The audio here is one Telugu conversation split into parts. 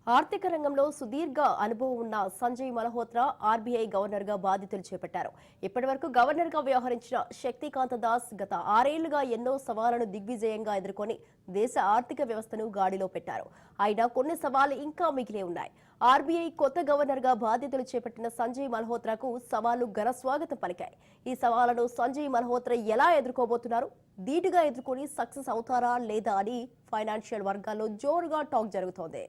ఆర్థిక రంగంలో సుదీర్ఘ అనుభవం ఉన్న సంజయ్ మల్హోత్రా ఆర్బీఐ గవర్నర్ గా బాధ్యతలు చేపట్టారు. ఇప్పటివరకు గవర్నర్ గా వ్యవహరించిన శక్తికాంత దాస్ గత 6 ఏళ్లుగా ఎన్నో సవాళ్లను దిగ్విజయంగా ఎదుర్కొని దేశ ఆర్థిక వ్యవస్థను గాడిలో పెట్టారు. అయినా కొన్ని సవాళ్లు ఇంకా మిగిలే ఉన్నాయి. ఆర్బీఐ కొత్త గవర్నర్ గా బాధ్యతలు చేపట్టిన సంజయ్ మల్హోత్రాకు సవాళ్లు ఘన స్వాగతం పలికాయి. ఈ సవాళ్లను సంజయ్ మల్హోత్రా ఎలా ఎదుర్కోబోతున్నారు, ధీటుగా ఎదుర్కొని సక్సెస్ అవుతారా లేదా అని ఫైనాన్షియల్ వర్గాల్లో జోరుగా టాక్ జరుగుతోంది.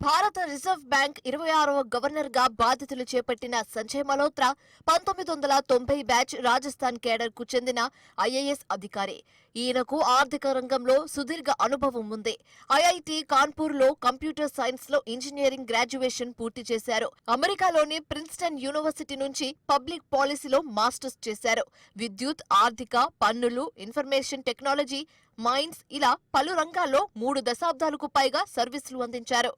భారత రిజర్వ్ బ్యాంక్ 26వ గవర్నర్ గా బాధ్యతలు చేపట్టిన సంజయ్ మల్హోత్రా 1990 బ్యాచ్ రాజస్థాన్ కేడర్ కు చెందిన ఐఏఎస్ అధికారి. ఈయనకు ఆర్థిక రంగంలో సుదీర్ఘ అనుభవం ఉంది. ఐఐటి కాన్పూర్ లో కంప్యూటర్ సైన్స్ లో ఇంజనీరింగ్ గ్రాడ్యుయేషన్ పూర్తి చేశారు. అమెరికాలోని ప్రిన్స్టన్ యూనివర్సిటీ నుంచి పబ్లిక్ పాలసీలో మాస్టర్స్ చేశారు. విద్యుత్, ఆర్థిక, పన్నులు, ఇన్ఫర్మేషన్ టెక్నాలజీ, మైన్స్ ఇలా పలు రంగాల్లో 3 దశాబ్దాలకు పైగా సర్వీసులు అందించారు.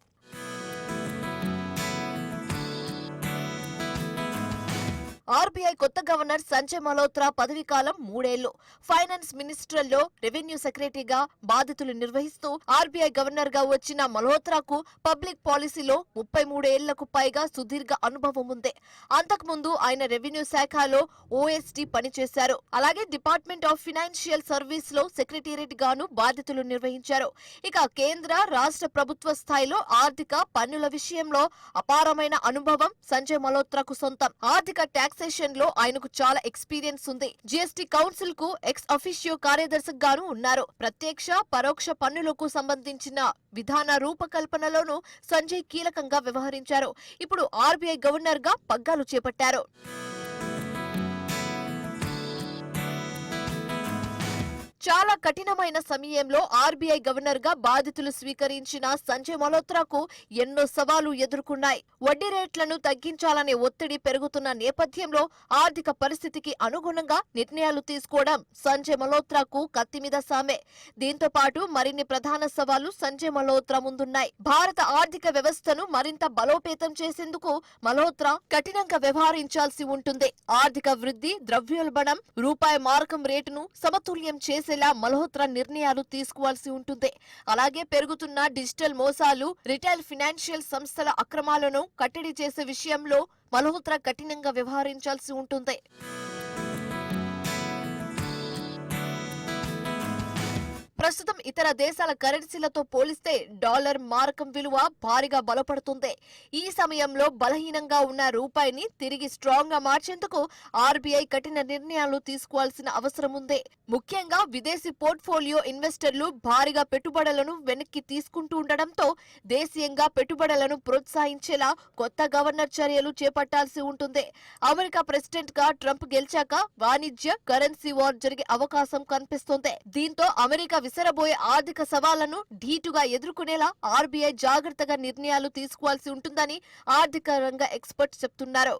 ఆర్బీఐ కొత్త గవర్నర్ సంజయ్ మల్హోత్రా పదవీకాలం 3 ఏళ్లు. ఫైనాన్స్ మినిస్ట్రీలో రెవెన్యూ సెక్రటరీగా బాధ్యతలు నిర్వహిస్తూ ఆర్బీఐ గవర్నర్ గా వచ్చిన మల్హోత్రాకు పబ్లిక్ పాలసీలో 33 ఏళ్లకు పైగా సుదీర్ఘ అనుభవం ఉంది. అంతకుముందు ఆయన రెవెన్యూ శాఖలో ఓఎస్డీ పనిచేశారు. అలాగే డిపార్ట్మెంట్ ఆఫ్ ఫైనాన్షియల్ సర్వీస్ లో సెక్రటేరియట్ గాను బాధ్యతలు నిర్వహించారు. ఇక కేంద్ర, రాష్ట్ర ప్రభుత్వ స్థాయిలో ఆర్థిక, పన్నుల విషయంలో అపారమైన అనుభవం సంజయ్ మల్హోత్రాకు సొంతం. ఆర్థిక ట్యాక్స్ లో ఆయనకు చాలా ఎక్స్పీరియన్స్ ఉంది. జీఎస్టీ కౌన్సిల్ కు ఎక్స్ అఫీషియో కార్యదర్శిగా గాను ఉన్నారు. ప్రత్యక్ష, పరోక్ష పన్నులకు సంబంధించిన విధాన రూపకల్పనలోనూ సంజయ్ కీలకంగా వ్యవహరించారు. ఇప్పుడు ఆర్బీఐ గవర్నర్ గా పగ్గాలు చేపట్టారు. చాలా కఠినమైన సమయంలో ఆర్బీఐ గవర్నర్ గా బాధ్యతలు స్వీకరించిన సంజయ్ మల్హోత్రాకు ఎన్నో సవాళ్లు ఎదుర్కొన్నాయి. వడ్డీ రేట్లను తగ్గించాలనే ఒత్తిడి పెరుగుతున్న నేపథ్యంలో ఆర్థిక పరిస్థితికి అనుగుణంగా నిర్ణయాలు తీసుకోవడం సంజయ్ మల్హోత్రాకు కత్తిమీద సామే. దీంతో పాటు మరిన్ని ప్రధాన సవాళ్లు సంజయ్ మల్హోత్రా ముందున్నాయి. భారత ఆర్థిక వ్యవస్థను మరింత బలోపేతం చేసేందుకు మల్హోత్రా కఠినంగా వ్యవహరించాల్సి ఉంటుంది. ఆర్థిక వృద్ధి, ద్రవ్యోల్బణం, రూపాయి మారకం రేటును సమతుల్యం చేసే మల్హోత్రా నిర్ణయాలు తీసుకోవాల్సి ఉంటుంది. అలాగే పెరుగుతున్న డిజిటల్ మోసాలు, రిటైల్ ఫైనాన్షియల్ సంస్థల అక్రమాలను కట్టడి చేసే విషయంలో మల్హోత్రా కఠినంగా వ్యవహరించాల్సి ఉంటుంది. ప్రస్తుతం ఇతర దేశాల కరెన్సీలతో పోలిస్తే డాలర్ మారకం విలువ భారీగా బలపడుతుంది. ఈ సమయంలో బలహీనంగా ఉన్న రూపాయిని తిరిగి స్ట్రాంగ్ గా మార్చేందుకు ఆర్బీఐ కఠిన నిర్ణయాలు తీసుకోవాల్సిన అవసరం ఉంది. ముఖ్యంగా విదేశీ పోర్ట్ఫోలియో ఇన్వెస్టర్లు భారీగా పెట్టుబడులను వెనక్కి తీసుకుంటూ ఉండడంతో దేశీయంగా పెట్టుబడులను ప్రోత్సహించేలా కొత్త గవర్నర్ చర్యలు చేపట్టాల్సి ఉంటుంది. అమెరికా ప్రెసిడెంట్ గా ట్రంప్ గెలిచాక వాణిజ్య, కరెన్సీ వార్ జరిగే అవకాశం కనిపిస్తోంది. దీంతో అమెరికా విసరబోయే ఆర్థిక సవాళ్లను ధీటుగా ఎదుర్కొనేలా ఆర్బీఐ జాగ్రత్తగా నిర్ణయాలు తీసుకోవాల్సి ఉంటుందని ఆర్థిక రంగ ఎక్స్పర్ట్స్ చెబుతున్నారు.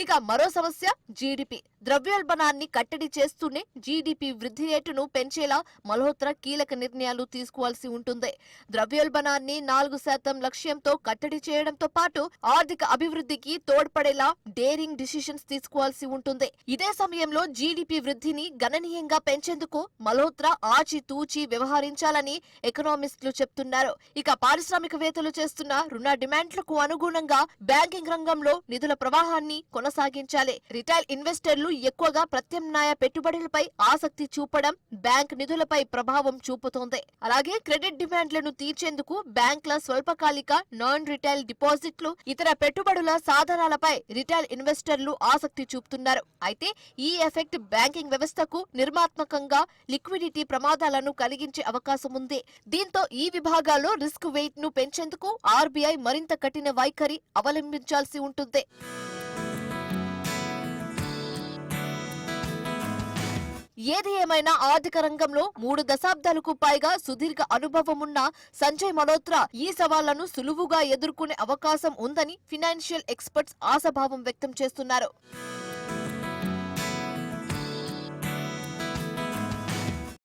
ఇక మరో సమస్య జీడీపీ. ద్రవ్యోల్బణాన్ని కట్టడి చేస్తూనే జీడీపీ వృద్ధి రేటును పెంచేలా మల్హోత్రా కీలక నిర్ణయాలు తీసుకోవాల్సి ఉంటుంది. ద్రవ్యోల్బణాన్ని 4% లక్ష్యంతో కట్టడి చేయడంతో పాటు ఆర్థిక అభివృద్ధికి తోడ్పడేలా డేరింగ్ డిసిషన్స్ తీసుకోవాల్సి ఉంటుంది. ఇదే సమయంలో జీడీపీ వృద్ధిని గణనీయంగా పెంచేందుకు మల్హోత్రా ఆచితూచి వ్యవహరించాలని ఎకనామిస్టులు చెప్తున్నారు. ఇక పారిశ్రామికవేత్తలు చేస్తున్న రుణ డిమాండ్లకు అనుగుణంగా బ్యాంకింగ్ రంగంలో నిధుల ప్రవాహాన్ని కొనసాగించాలి. రిటైల్ ఇన్వెస్టర్లు ఎక్కువగా ప్రత్యామ్నాయ పెట్టుబడులపై ఆసక్తి చూపడం బ్యాంక్ నిధులపై ప్రభావం చూపుతోంది. అలాగే క్రెడిట్ డిమాండ్లను తీర్చేందుకు బ్యాంకుల స్వల్పకాలిక, నాన్ రిటైల్ డిపాజిట్లు, ఇతర పెట్టుబడుల సాధనాలపై రిటైల్ ఇన్వెస్టర్లు ఆసక్తి చూపుతున్నారు. అయితే ఈ ఎఫెక్ట్ బ్యాంకింగ్ వ్యవస్థకు నిర్మాత్మకంగా లిక్విడిటీ ప్రమాదాలను కలిగించే అవకాశం ఉంది. దీంతో ఈ విభాగాల్లో రిస్క్ వెయిట్ ను పెంచేందుకు ఆర్బీఐ మరింత కఠిన వైఖరి అవలంబించాల్సి ఉంటుంది. ఏది ఏమైనా ఆర్థిక రంగంలో 3 దశాబ్దాలకు పైగా సుదీర్ఘ అనుభవం ఉన్న సంజయ్ మల్హోత్రా ఈ సవాళ్లను సులువుగా ఎదుర్కొనే అవకాశం ఉందని ఫైనాన్షియల్ ఎక్స్పర్ట్స్ ఆశాభావం వ్యక్తం చేస్తున్నారు.